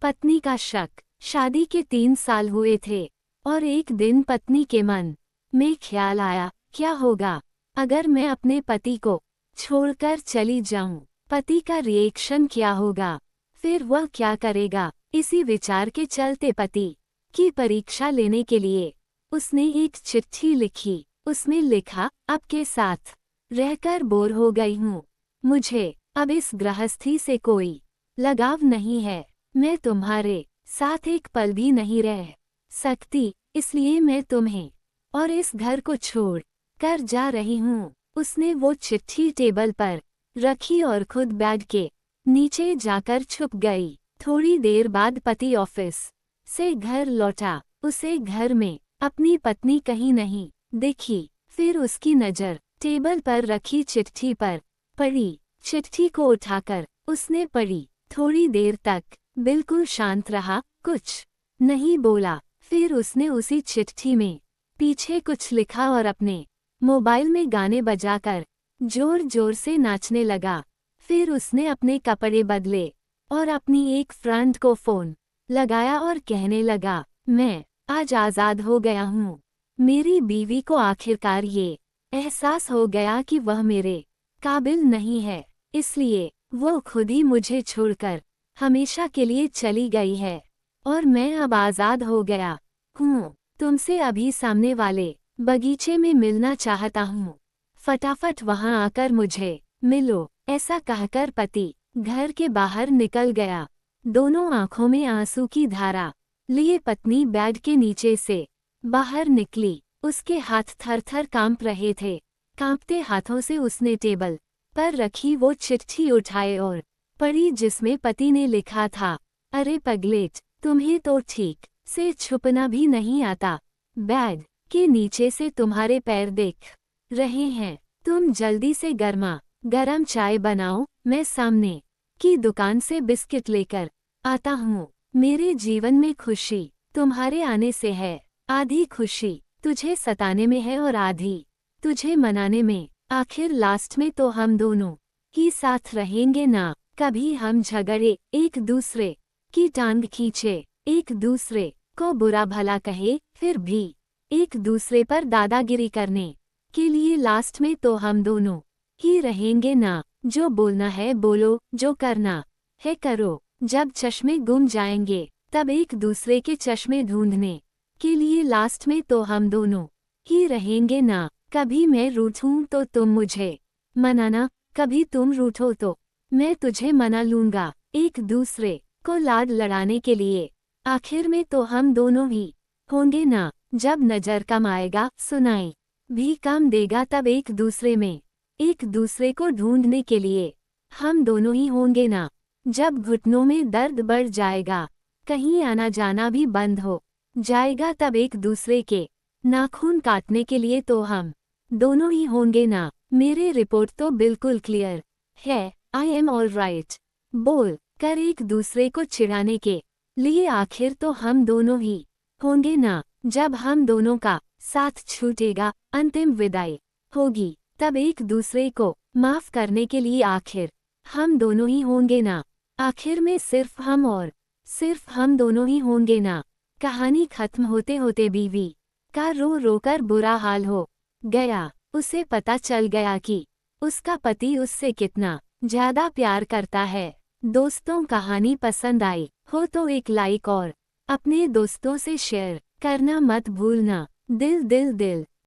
पत्नी का शक। शादी के 3 साल हुए थे और एक दिन पत्नी के मन में ख्याल आया, क्या होगा अगर मैं अपने पति को छोड़कर चली जाऊं? पति का रिएक्शन क्या होगा? फिर वह क्या करेगा? इसी विचार के चलते पति की परीक्षा लेने के लिए उसने एक चिट्ठी लिखी। उसमें लिखा, आपके साथ रहकर बोर हो गई हूँ। मुझे अब इस गृहस्थी से कोई लगाव नहीं है। मैं तुम्हारे साथ एक पल भी नहीं रह सकती, इसलिए मैं तुम्हें और इस घर को छोड़ कर जा रही हूँ। उसने वो चिट्ठी टेबल पर रखी और खुद बेड के नीचे जाकर छुप गई। थोड़ी देर बाद पति ऑफिस से घर लौटा। उसे घर में अपनी पत्नी कहीं नहीं दिखी। फिर उसकी नज़र टेबल पर रखी चिट्ठी पर पड़ी। चिट्ठी को उठाकर उसने पढ़ी। थोड़ी देर तक बिल्कुल शांत रहा, कुछ नहीं बोला। फिर उसने उसी चिट्ठी में पीछे कुछ लिखा और अपने मोबाइल में गाने बजाकर जोर जोर से नाचने लगा। फिर उसने अपने कपड़े बदले और अपनी एक फ्रेंड को फ़ोन लगाया और कहने लगा, मैं आज आज़ाद हो गया हूँ। मेरी बीवी को आखिरकार ये एहसास हो गया कि वह मेरे काबिल नहीं है, इसलिए वो खुद ही मुझे छोड़कर हमेशा के लिए चली गई है और मैं अब आज़ाद हो गया हूँ। तुमसे अभी सामने वाले बगीचे में मिलना चाहता हूँ। फटाफट वहाँ आकर मुझे मिलो। ऐसा कहकर पति घर के बाहर निकल गया। दोनों आंखों में आंसू की धारा लिए पत्नी बेड के नीचे से बाहर निकली। उसके हाथ थर-थर कांप रहे थे। कांपते हाथों से उसने टेबल पर रखी वो चिट्ठी उठाए और पढ़ी, जिसमें पति ने लिखा था, अरे पगलेट, तुम्हें तो ठीक से छुपना भी नहीं आता। बेड के नीचे से तुम्हारे पैर देख रहे हैं। तुम जल्दी से गरम चाय बनाओ, मैं सामने की दुकान से बिस्किट लेकर आता हूँ। मेरे जीवन में खुशी तुम्हारे आने से है। आधी खुशी तुझे सताने में है और आधी तुझे मनाने में। आखिर लास्ट में तो हम दोनों ही साथ रहेंगे ना। कभी हम झगड़े, एक दूसरे की टांग खींचे, एक दूसरे को बुरा भला कहे, फिर भी एक दूसरे पर दादागिरी करने के लिए लास्ट में तो हम दोनों ही रहेंगे ना। जो बोलना है बोलो, जो करना है करो। जब चश्मे गुम जाएंगे तब एक दूसरे के चश्मे ढूंढने के लिए लास्ट में तो हम दोनों ही रहेंगे ना। कभी मैं रूठूं तो तुम मुझे मनाना, कभी तुम रूठो तो मैं तुझे मना लूंगा। एक दूसरे को लाड लड़ाने के लिए आखिर में तो हम दोनों ही होंगे ना। जब नजर कम आएगा, सुनाई भी कम देगा, तब एक दूसरे में एक दूसरे को ढूंढने के लिए हम दोनों ही होंगे ना। जब घुटनों में दर्द बढ़ जाएगा, कहीं आना जाना भी बंद हो जाएगा, तब एक दूसरे के नाखून काटने के लिए तो हम दोनों ही होंगे ना। मेरी रिपोर्ट तो बिल्कुल क्लियर है, आई एम ऑल राइट बोल कर एक दूसरे को चिढ़ाने के लिए आखिर तो हम दोनों ही होंगे ना। जब हम दोनों का साथ छूटेगा, अंतिम विदाई होगी, तब एक दूसरे को माफ करने के लिए आखिर हम दोनों ही होंगे ना। आखिर में सिर्फ हम और सिर्फ हम दोनों ही होंगे ना। कहानी खत्म होते होते बीवी का रो रो कर बुरा हाल हो गया। उसे पता चल गया कि उसका पति उससे कितना ज्यादा प्यार करता है। दोस्तों, कहानी पसंद आई हो तो एक लाइक और अपने दोस्तों से शेयर करना मत भूलना। दिल दिल दिल।